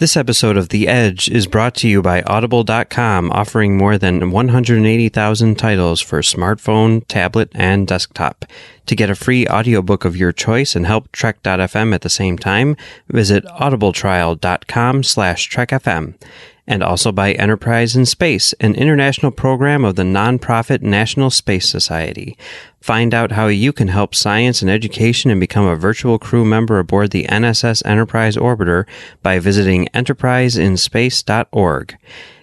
This episode of The Edge is brought to you by Audible.com, offering more than 180,000 titles for smartphone, tablet, and desktop. To get a free audiobook of your choice and help Trek.fm at the same time, visit audibletrial.com/trekfm. And also by Enterprise in Space, an international program of the nonprofit National Space Society. Find out how you can help science and education and become a virtual crew member aboard the NSS Enterprise Orbiter by visiting enterpriseinspace.org.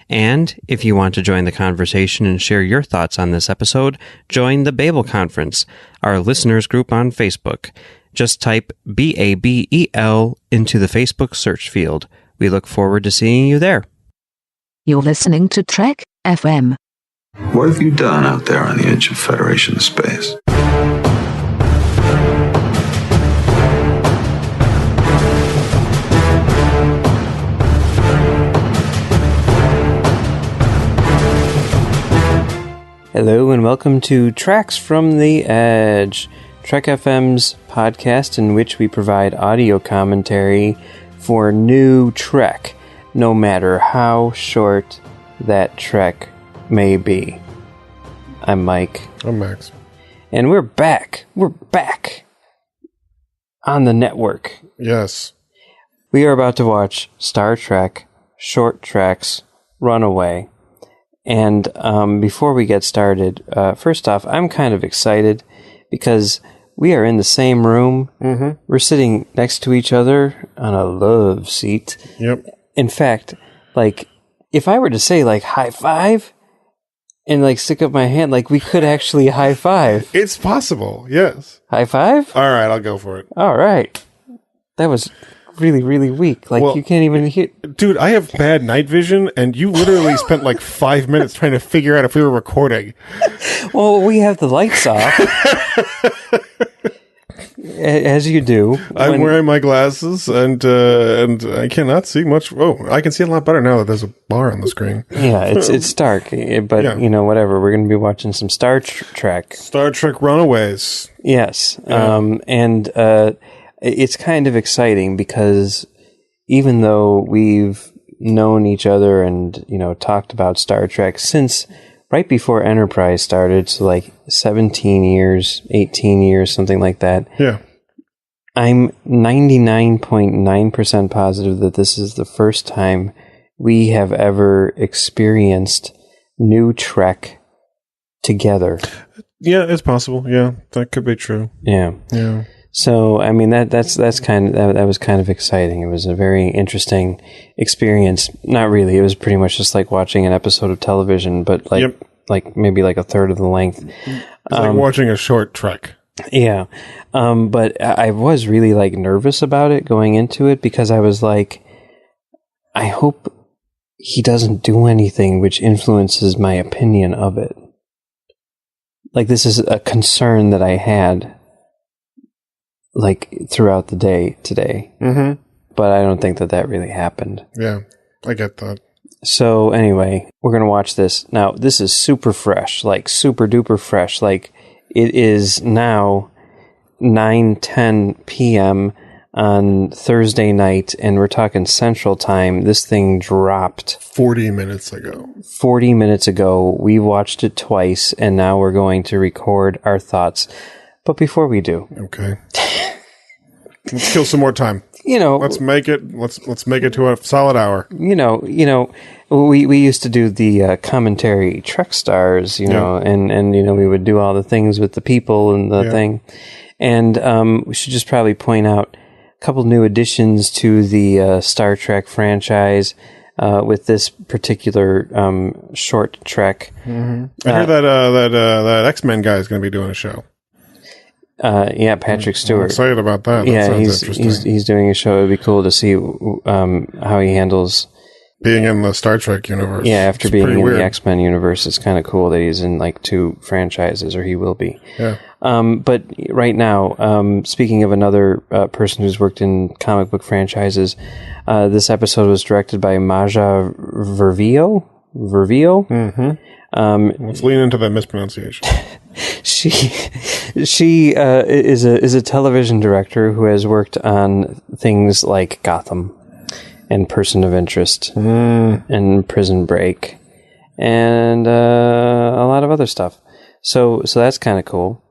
And if you want to join the conversation and share your thoughts on this episode, join the Babel Conference, our listeners group on Facebook. Just type BABEL into the Facebook search field. We look forward to seeing you there. You're listening to Trek FM. What have you done out there on the edge of Federation space? Hello and welcome to Tracks from the Edge, Trek FM's podcast in which we provide audio commentary for new Trek, no matter how short that trek may be. I'm Mike. I'm Max. And we're back. We're back on the network. Yes. We are about to watch Star Trek Short Treks Runaway. And before we get started, first off, I'm kind of excited because we are in the same room. Mm-hmm. We're sitting next to each other on a love seat. Yep. In fact, like, if I were to say, like, high five and, like, stick up my hand, like, we could actually high five. It's possible, yes. High five? All right, I'll go for it. All right. That was really, really weak. Like, Well, you can't even hear. Dude, I have bad night vision, and you literally spent like 5 minutes trying to figure out if we were recording. Well, we have the lights off. As you do. I'm wearing my glasses, and I cannot see much. Oh, I can see a lot better now that there's a bar on the screen. Yeah, it's dark, but, Yeah. you know, whatever. We're going to be watching some Star Trek. Star Trek Runaways. Yes. Yeah. And it's kind of exciting because even though we've known each other and, you know, talked about Star Trek since right before Enterprise started, so like 17 years, 18 years, something like that. Yeah. I'm 99.9% positive that this is the first time we have ever experienced new Trek together. Yeah, it's possible. Yeah, that could be true. Yeah. Yeah. So, I mean, that was kind of exciting. It was a very interesting experience. Not really. It was pretty much just like watching an episode of television, but like, Yep. like maybe like a third of the length. It's like watching a short trek. Yeah. But I was really like nervous about it going into it because I was like, I hope he doesn't do anything which influences my opinion of it. Like, this is a concern that I had like throughout the day today. Mm-hmm. But I don't think that really happened. Yeah, I get that. So anyway, we're going to watch this. Now, this is super fresh, like super duper fresh. Like, it is now 9:10 p.m. on Thursday night, and we're talking Central Time. This thing dropped 40 minutes ago. 40 minutes ago. We watched it twice, and now we're going to record our thoughts. But before we do, Okay. Let's kill some more time. you know, Let's make it to a solid hour. you know, we used to do the commentary Trek Stars, you know, and you know, we would do all the things with the people and the thing. And we should just probably point out a couple new additions to the Star Trek franchise with this particular short trek. Mm-hmm. I heard that X-Men guy is going to be doing a show. Yeah, Patrick Stewart. I'm excited about that. Yeah, that sounds interesting. he's doing a show. It'd be cool to see how he handles being in the Star Trek universe. Yeah, after It's being pretty in weird. the X-Men universe, it's kind of cool that he's in like 2 franchises, or he will be. Yeah. But right now, speaking of another person who's worked in comic book franchises, this episode was directed by Maja Vervio. Mm-hmm. Let's lean into that mispronunciation. She is a television director who has worked on things like Gotham and Person of Interest and Prison Break and a lot of other stuff. So that's kind of cool.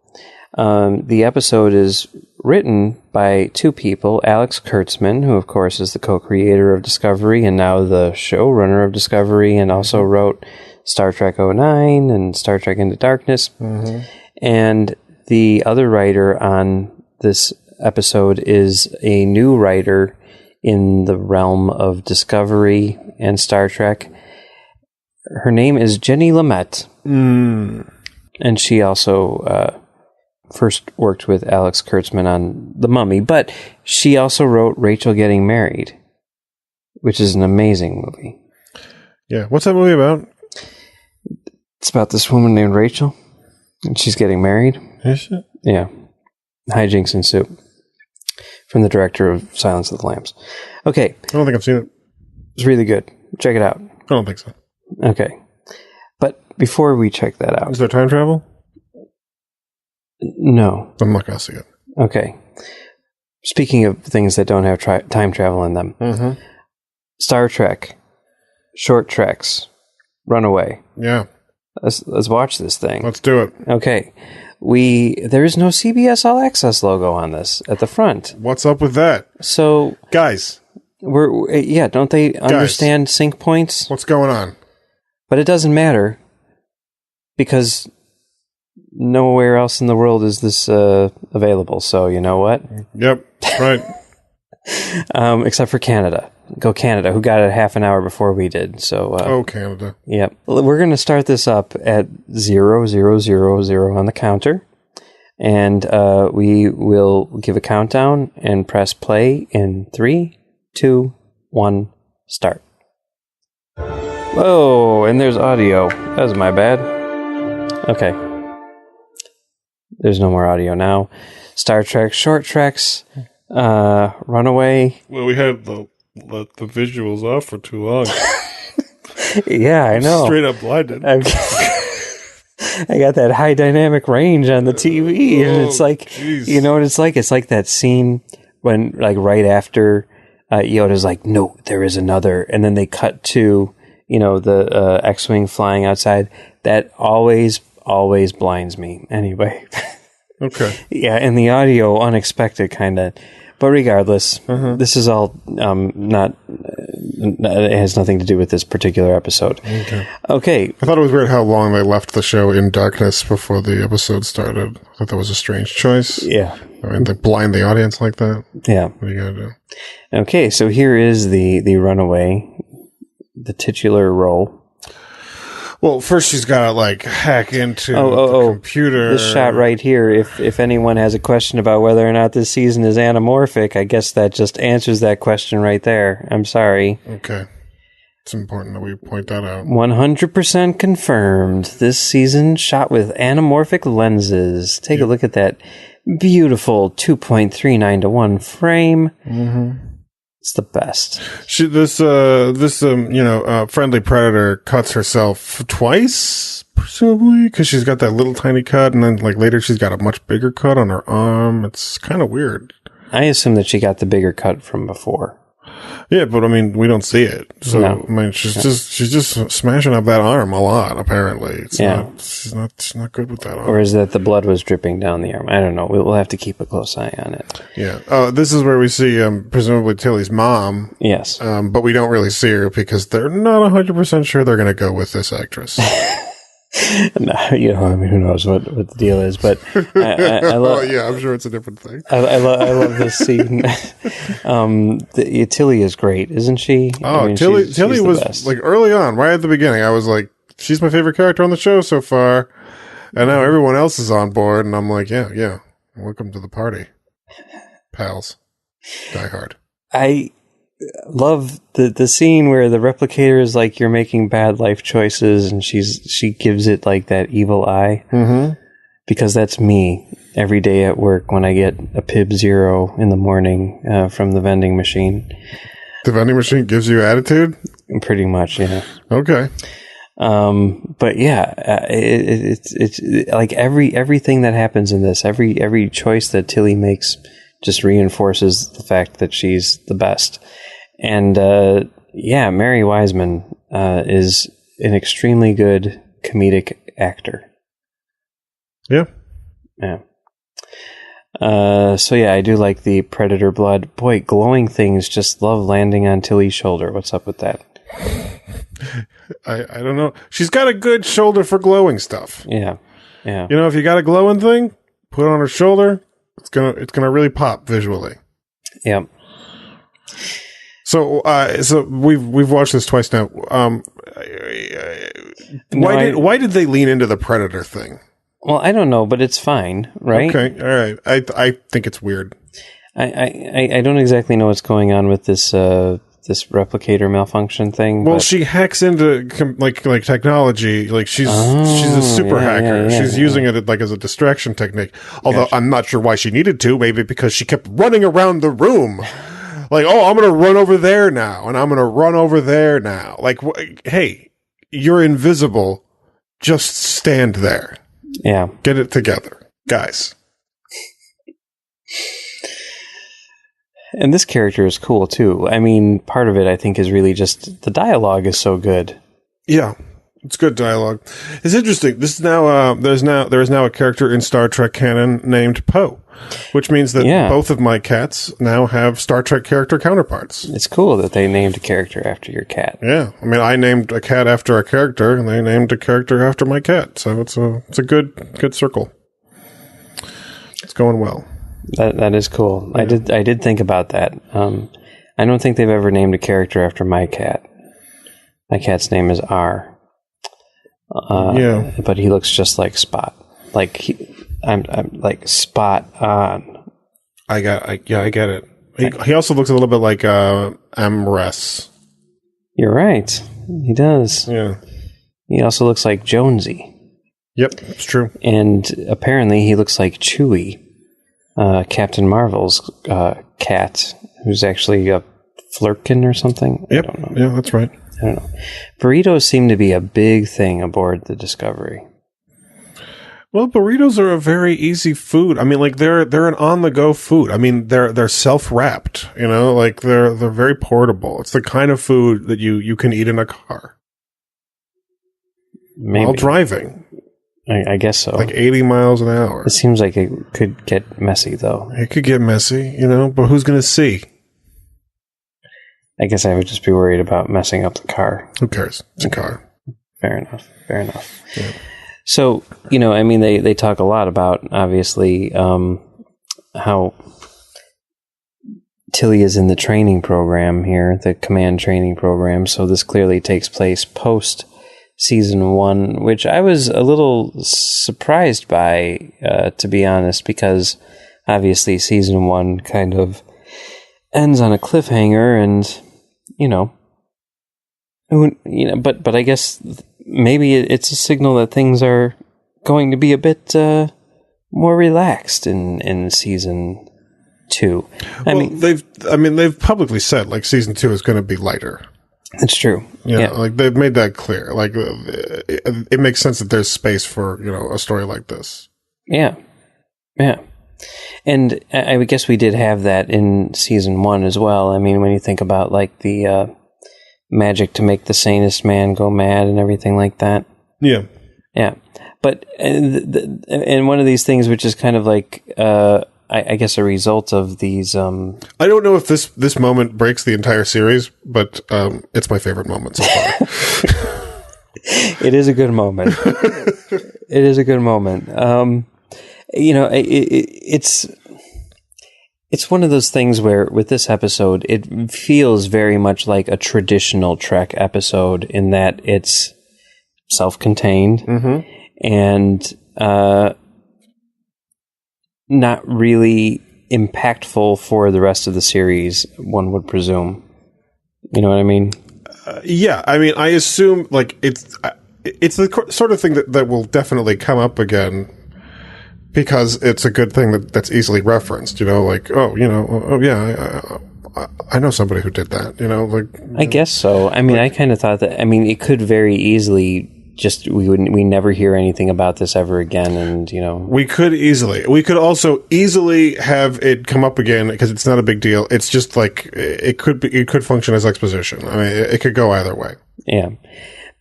The episode is written by two people, Alex Kurtzman, who of course is the co-creator of Discovery and now the showrunner of Discovery, and also wrote Star Trek 09 and Star Trek Into Darkness. And the other writer on this episode is a new writer in the realm of Discovery and Star Trek. Her name is Jenny Lamette. And she also first worked with Alex Kurtzman on The Mummy, but she also wrote Rachel Getting Married, which is an amazing movie. Yeah. What's that movie about? It's about this woman named Rachel, and she's getting married. Is it? Yeah. Hijinks ensue. From the director of Silence of the Lambs. Okay. I don't think I've seen it. It's really good. Check it out. I don't think so. Okay. But before we check that out... Is there time travel? No. I'm not going to see it. Okay. Speaking of things that don't have time travel in them. Star Trek. Short Treks. Runaway. Yeah. Let's watch this thing. Let's do it. Okay. There is no CBS All Access logo on this at the front. What's up with that? So... Guys. Don't they understand sync points? What's going on? But it doesn't matter because nowhere else in the world is this available. So you know what? Yep, right. Except for Canada. Go Canada, who got it half an hour before we did. So Canada. Yep. We're going to start this up at 0000 on the counter. And we will give a countdown and press play in 3, 2, 1, start. Whoa, and there's audio. That was my bad. Okay. There's no more audio now. Star Trek, Short Treks, Runaway. Well, we had the visuals off for too long. Yeah, I know. Straight up blinded. I got that high dynamic range on the TV, and it's like, geez. You know what it's like? It's like that scene when, like, right after Yoda's like, no, there is another, and then they cut to, the X-Wing flying outside. That always blinds me. Anyway. Okay. Yeah, and the audio, unexpected, kind of. But regardless, this is all it has nothing to do with this particular episode. Okay. I thought it was weird how long they left the show in darkness before the episode started. I thought that was a strange choice. Yeah. I mean, they blind the audience like that. Yeah. What are you going to do? Okay, so here is the Runaway, the titular role. Well, first she's got to hack into the computer. This shot right here, if anyone has a question about whether or not this season is anamorphic, I guess that just answers that question right there. I'm sorry. Okay. It's important that we point that out. 100% confirmed. This season shot with anamorphic lenses. Take a look at that beautiful 2.39:1 frame. It's the best. This friendly predator cuts herself twice, presumably, because she's got that little tiny cut, and then later she's got a much bigger cut on her arm. It's kind of weird. I assume that she got the bigger cut from before. Yeah, but I mean, we don't see it. So no. I mean, she's just smashing up that arm a lot. Apparently, she's not good with that arm. Or is that the blood was dripping down the arm? I don't know. We'll have to keep a close eye on it. Yeah. This is where we see presumably Tilly's mom. Yes. But we don't really see her because they're not 100% sure they're going to go with this actress. No, who knows what the deal is, but I love. Yeah, I'm sure it's a different thing. I love this scene. Tilly is great, isn't she? Oh, Tilly was best. Early on, right at the beginning. I was like, she's my favorite character on the show so far, and now everyone else is on board, and I'm like, yeah, welcome to the party, pals. Die Hard. I love the scene where the replicator is like, you're making bad life choices, and she gives it that evil eye. Because that's me every day at work when I get a Pib Zero in the morning from the vending machine. The vending machine gives you attitude? Pretty much, yeah. Okay. But yeah, it's like everything that happens in this, every choice that Tilly makes just reinforces the fact that she's the best. And Mary Wiseman is an extremely good comedic actor. Yeah. Yeah. I do like the predator blood. Boy, glowing things just love landing on Tilly's shoulder. What's up with that? I don't know. She's got a good shoulder for glowing stuff. Yeah. Yeah. You know, if you got a glowing thing, put it on her shoulder, it's gonna really pop visually. Yeah. So we've watched this twice now. Why did they lean into the predator thing? Well, I don't know, but it's fine, right? Okay, all right. I think it's weird. I don't exactly know what's going on with this this replicator malfunction thing. Well, she hacks into like technology. Like she's a super hacker. She's using it like as a distraction technique. Although I'm not sure why she needed to. Maybe because she kept running around the room. Like, oh, I'm going to run over there now, and I'm going to run over there now. Like, hey, you're invisible. Just stand there. Yeah. Get it together, guys. And this character is cool, too. I mean, part of it, I think, is really just the dialogue is so good. Yeah. It's good dialogue. It's interesting. This is now there is now a character in Star Trek canon named Poe, which means that both of my cats now have Star Trek character counterparts. It's cool that they named a character after your cat. Yeah, I mean, I named a cat after a character, and they named a character after my cat. So it's a good circle. It's going well. That is cool. Yeah. I did think about that. I don't think they've ever named a character after my cat. My cat's name is R. But he looks just like Spot. Like I'm like spot on. I get it. He also looks a little bit like Amres. You're right. He does. Yeah. He also looks like Jonesy. Yep, it's true. And apparently he looks like Chewie, Captain Marvel's cat, who's actually a Flurkin or something. Yep. I don't know. Yeah, that's right. I don't know. Burritos seem to be a big thing aboard the Discovery. Well, burritos are a very easy food. I mean, like they're an on-the-go food. I mean, they're self-wrapped. You know, like they're very portable. It's the kind of food that you can eat in a car. Maybe. While driving. I guess so. Like 80 miles an hour. It seems like it could get messy, though. It could get messy, you know, but who's going to see? I guess I would just be worried about messing up the car. Who cares? It's a car. Fair enough. Yeah. So, you know, I mean, they talk a lot about, obviously, how Tilly is in the training program here, the command training program. So this clearly takes place post season 1, which I was a little surprised by, to be honest, because obviously season 1 kind of ends on a cliffhanger, and but I guess maybe it's a signal that things are going to be a bit more relaxed in season 2. They've publicly said like season 2 is going to be lighter. It's true. Yeah, like they've made that clear. Like it makes sense that there's space for a story like this. Yeah. And I guess we did have that in season 1 as well. I mean, when you think about like the magic to make the sanest man go mad and everything like that. Yeah. But and one of these things, which is kind of like I guess a result of these. I don't know if this moment breaks the entire series, but it's my favorite moment so far. It is a good moment. It is a good moment. It's one of those things where with this episode, it feels very much like a traditional Trek episode in that it's self-contained and not really impactful for the rest of the series, one would presume. You know what I mean? Yeah, I mean, I assume like it's the sort of thing that will definitely come up again. Because it's a good thing that's easily referenced, like, I know somebody who did that, like. I guess so. I mean, I kind of thought that, it could very easily we never hear anything about this ever again, and we could also easily have it come up again because it's not a big deal. It's just like it could function as exposition. I mean, it could go either way. Yeah,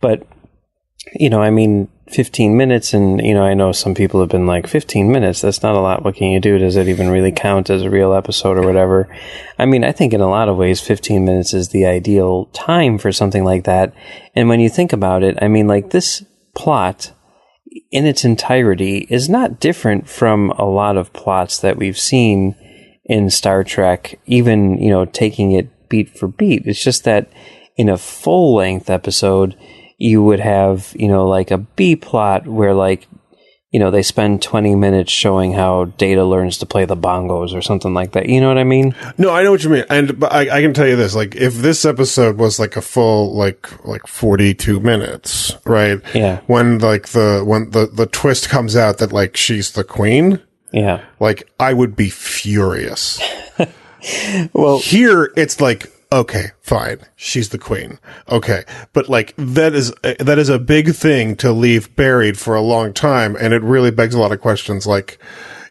but 15 minutes, and I know some people have been like, 15 minutes, that's not a lot. What can you do? Does it even really count as a real episode or whatever? I mean, I think in a lot of ways 15 minutes is the ideal time for something like that. And when you think about it, I mean, like, this plot in its entirety is not different from a lot of plots that we've seen in Star Trek, even taking it beat for beat. It's just that in a full length episode, you would have, like a B plot where, like, they spend 20 minutes showing how Data learns to play the bongos or something like that. You know what I mean? No, I know what you mean. But I can tell you this, like, if this episode was like a full, like 42 minutes, right? Yeah. When the twist comes out that, like, she's the queen. Yeah. Like, I would be furious. Well, here it's like, okay, fine. She's the queen. Okay. But, like, that is a big thing to leave buried for a long time. And it really begs a lot of questions. Like,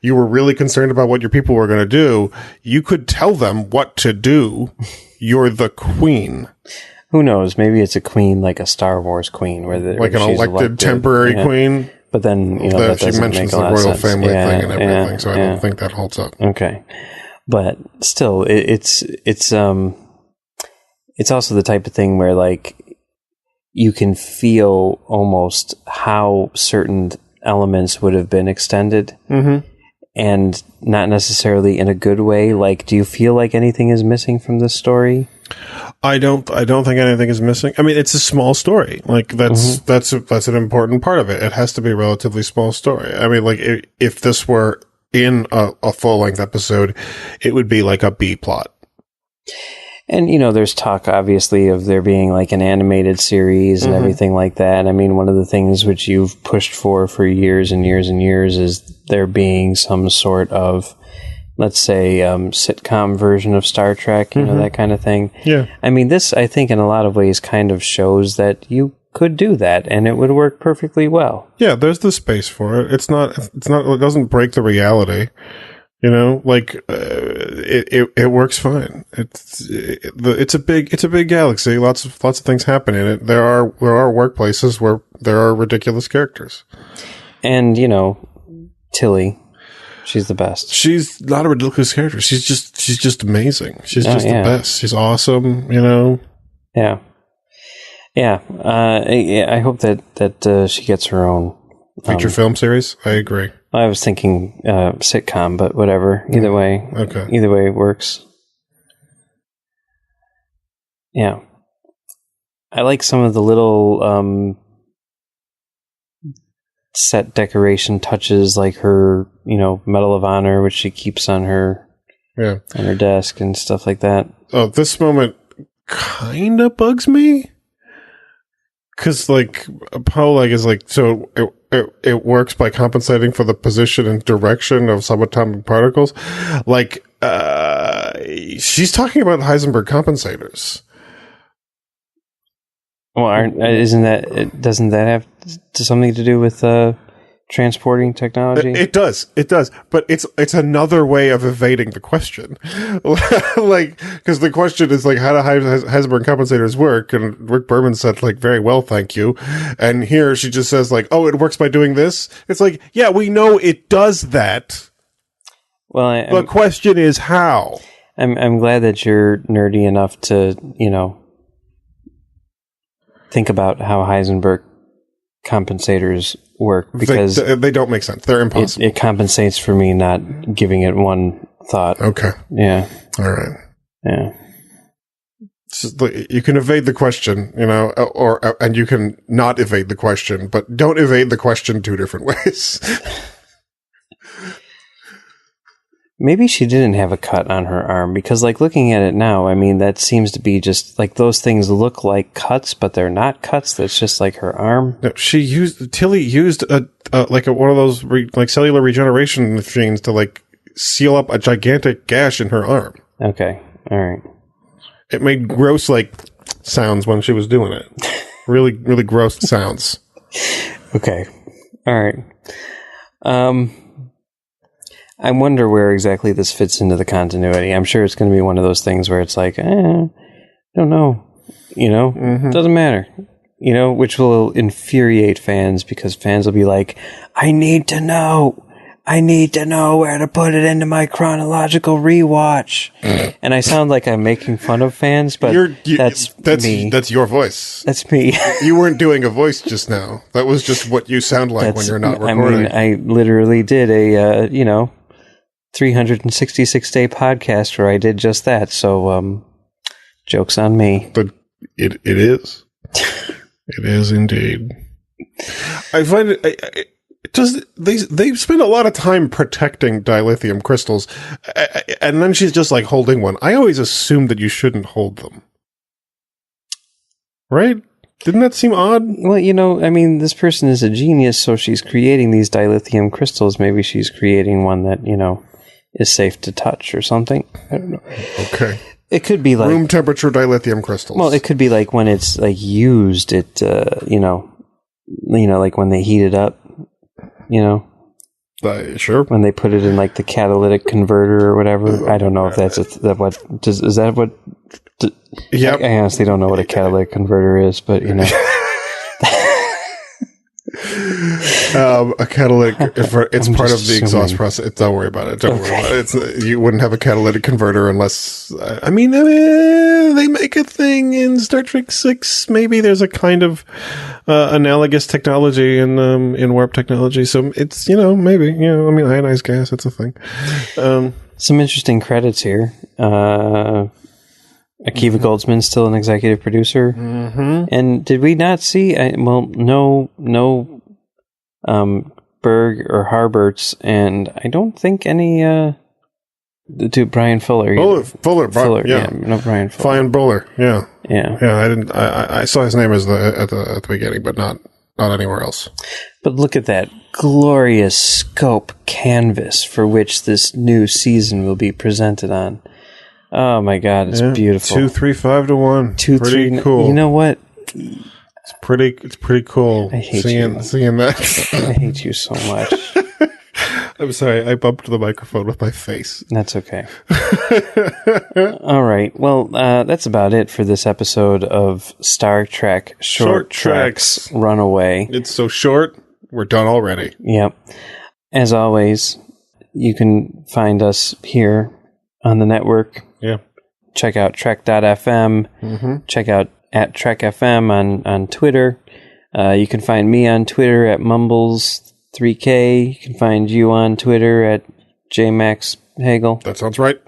you were really concerned about what your people were going to do. You could tell them what to do. You're the queen. Who knows? Maybe it's a queen, like a Star Wars queen, where like an elected temporary queen. But then, that she mentions the royal family thing and everything. So I don't think that holds up. Okay. But still, it's also the type of thing where, like, you can feel almost how certain elements would have been extended, and not necessarily in a good way. Like, do you feel like anything is missing from this story? I don't think anything is missing. I mean, it's a small story. Like, that's an important part of it. It has to be a relatively small story. I mean, like, if this were in a full length episode, it would be like a B plot. And, there's talk, obviously, of there being, like, an animated series and everything like that. I mean, one of the things which you've pushed for years and years and years is there being some sort of, let's say, sitcom version of Star Trek, that kind of thing. Yeah. I mean, this, I think, in a lot of ways kind of shows that you could do that, and it would work perfectly well. Yeah, there's the space for it. It doesn't break the reality. Like, it works fine. It's a big galaxy. Lots of things happen in it. There are workplaces where there are ridiculous characters. And, Tilly, she's the best. She's not a ridiculous character. She's just amazing. She's the best. She's awesome, Yeah. Yeah. I hope that she gets her own feature film series. I agree. I was thinking sitcom, but whatever. Either way. Okay. Either way works. Yeah. I like some of the little set decoration touches, like her, Medal of Honor, which she keeps on her on her desk and stuff like that. Oh, this moment kind of bugs me. Because, like, Polag is like, so it works by compensating for the position and direction of subatomic particles. Like, she's talking about Heisenberg compensators. Well, doesn't that have something to do with transporting technology? It does. But it's another way of evading the question. Like, because the question is, like, how do Heisenberg compensators work? And Rick Berman said, like, very well, thank you. And here she just says, like, oh, it works by doing this. It's like, yeah, we know it does that. Well, the question is how. I'm glad that you're nerdy enough to, think about how Heisenberg compensators work, because they don't make sense. They're impossible. It compensates for me not giving it one thought. Okay. Yeah. All right. Yeah. You can evade the question, and you can not evade the question, but don't evade the question two different ways. Maybe she didn't have a cut on her arm, because, like, looking at it now, I mean, that seems to be just, like, those things look like cuts, but they're not cuts. That's just, like, her arm. No, Tilly used one of those, cellular regeneration machines to, like, seal up a gigantic gash in her arm. Okay. All right. It made gross, like, sounds when she was doing it. Really, really gross sounds. Okay. All right. I wonder where exactly this fits into the continuity. I'm sure it's going to be one of those things where it's like, I don't know. Doesn't matter. Which will infuriate fans because fans will be like, I need to know where to put it into my chronological rewatch. And I sound like I'm making fun of fans, but that's me. That's your voice. That's me. You weren't doing a voice just now. That was just what you sound like when you're not recording. I literally did a 366-day podcast where I did just that. So, joke's on me. But it is. It is indeed. I find it. They spend a lot of time protecting dilithium crystals, and then she's just like holding one. I always assumed that you shouldn't hold them. Right? Didn't that seem odd? Well, this person is a genius, so she's creating these dilithium crystals. Maybe she's creating one that, is safe to touch or something. I don't know. Okay. It could be like room temperature dilithium crystals. Well, it could be like when it's like used, like when they heat it up, Sure. When they put it in like the catalytic converter or whatever. I don't know if that's is that what? Yeah. I honestly don't know what a catalytic converter is, but a catalytic, it's part of the exhaust process. Don't worry about it. Don't worry about it. You wouldn't have a catalytic converter unless, they make a thing in Star Trek 6. Maybe there's a kind of analogous technology in warp technology. So it's, maybe, ionized gas, that's a thing. Some interesting credits here. Akiva Goldsman's still an executive producer. Mm-hmm. And did we not see, no Berg or Harberts, and I don't think any, to Brian Fuller. Fuller, yeah. No Brian Fuller. Fine Buller, yeah. Yeah. Yeah, I saw his name at the beginning, but not anywhere else. But look at that glorious scope canvas for which this new season will be presented on. Oh my God, it's beautiful. 2-3-5-1. Pretty cool. You know what? It's pretty cool. I hate seeing that. I hate you so much. I'm sorry, I bumped the microphone with my face. That's okay. All right. Well, that's about it for this episode of Star Trek Short Treks Runaway. It's so short, we're done already. Yep. As always, you can find us here on the network. Yeah. Check out Trek.fm. Mm-hmm. Check out @TrekFM on Twitter. You can find me on Twitter at Mumbles3K. You can find you on Twitter at Max Hegel. That sounds right.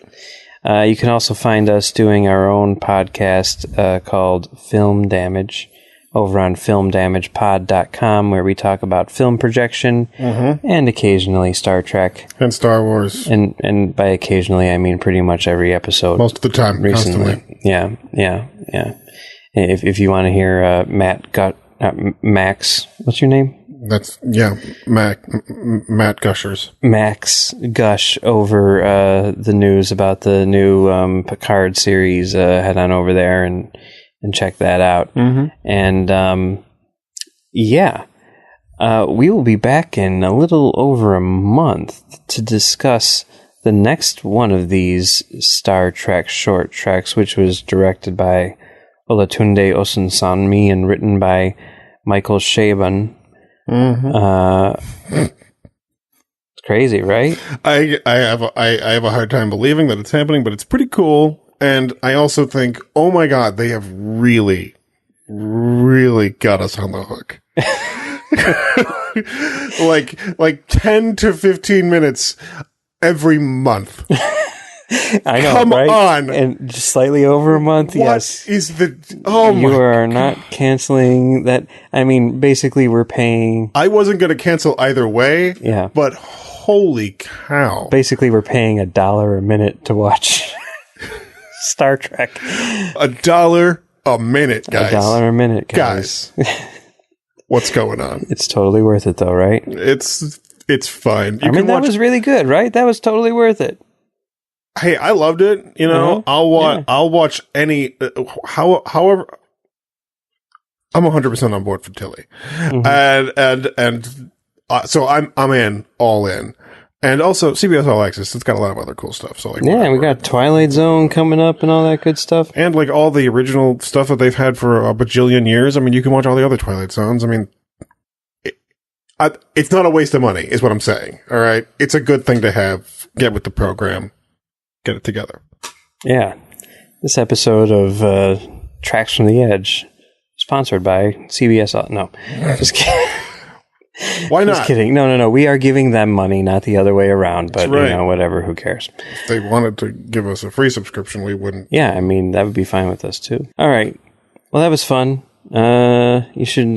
You can also find us doing our own podcast called Film Damage over on filmdamagepod.com, where we talk about film projection and occasionally Star Trek. And Star Wars. And by occasionally, I mean pretty much every episode. Most of the time, recently. Constantly. Yeah. If you want to hear Max, what's your name? That's, Matt Gushers. Max gush over the news about the new Picard series, head on over there and check that out. Mm-hmm. And we will be back in a little over a month to discuss the next one of these Star Trek short treks, which was directed by Olatunde Osunsanmi and written by Michael Chabon. Mm-hmm. It's crazy, right? I have a hard time believing that it's happening, but it's pretty cool. And I also think, oh my God, they have really, really got us on the hook. like 10 to 15 minutes every month. I know, Come right? on. And just slightly over a month, yes. What is the... Oh, my... You are not canceling that. I mean, basically, we're paying... I wasn't going to cancel either way. Yeah. But holy cow. Basically, we're paying $1 a minute to watch Star Trek. $1 a minute, guys. $1 a minute, guys. What's going on? It's totally worth it, though, right? It's fine. That was really good, right? That was totally worth it. Hey, I loved it. I'll watch any. However, I'm 100% on board for Tilly. So I'm in, all in. And also, CBS All Access, it's got a lot of other cool stuff. So like, we got Twilight Zone coming up and all that good stuff. And like all the original stuff that they've had for a bajillion years. I mean, you can watch all the other Twilight Zones. I mean, it's not a waste of money, is what I'm saying. All right? It's a good thing to have. Get with the program. Get it together. Yeah. This episode of Tracks from the Edge, sponsored by CBS. No, just kidding. Why not? Just kidding. No. We are giving them money, not the other way around. But, whatever. Who cares? If they wanted to give us a free subscription, we wouldn't. Yeah, I mean, that would be fine with us, too. All right. Well, that was fun. You should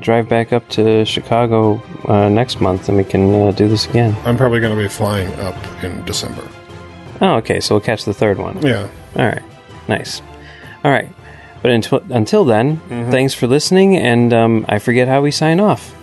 drive back up to Chicago next month, and we can do this again. I'm probably going to be flying up in December. Oh, okay. So we'll catch the third one. Yeah. All right. Nice. All right. But until then, thanks for listening, and I forget how we sign off.